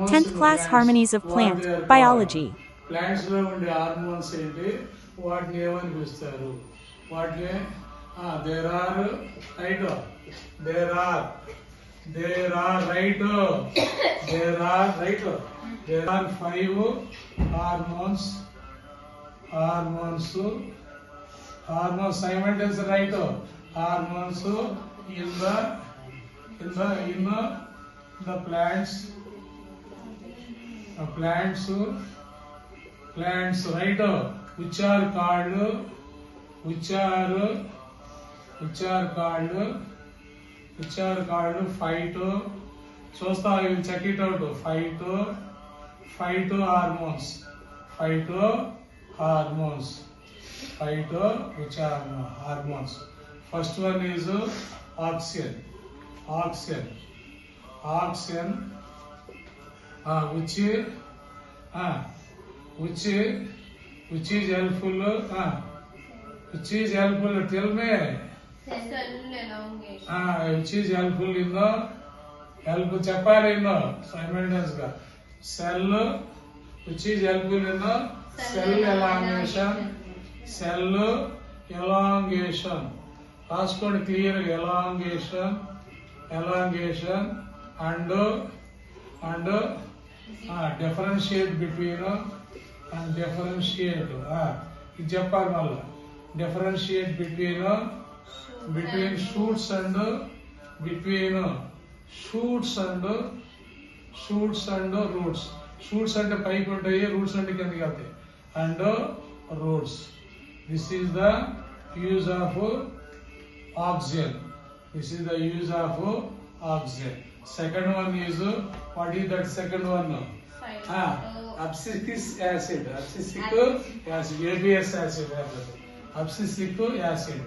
10th class Harmonies of Plant Biology. Plants లో ఉండే hormones ఏంటి, వాటిని ఏమని పిలుస్తారు? వాటిని there are right there are right there are 5 hormones simultaneous right hormones in the plants right, which are called phyto. చూస్తా, you will check it out. Phyto which are hormones. First one is oxygen, which is helpful. Tell me. Which is helpful in the చెప్పాలి in the simultaneous గా cell, which is helpful in the cell elongation. రాసుకోండి clear. elongation and differentiate between ఇది చెప్పాలి మళ్ళా. differentiate between shoots and roots. Shoots అంటే పైకి ఉంటాయి, roots అంటే కిందకి వెళ్తాయి. and roots. This is the use of oxygen. Second one is, what is that second one? Abscisic acid. ABS acid. Abscisic acid.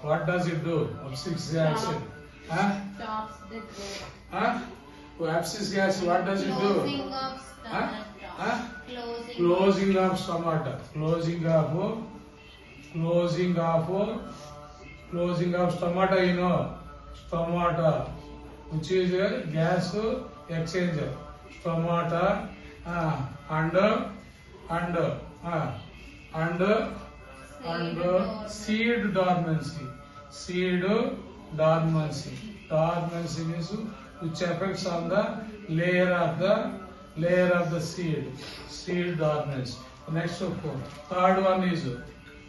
What does it do? Abscisic acid. Stops the Abscisic acid, what does it do? Closing of stomata. Closing of stomata, you know. Stomata, which is a gas exchanger. Stomata and seed dormancy. Dormancy means which affects on the layer of the seed dormancy. Next, third one is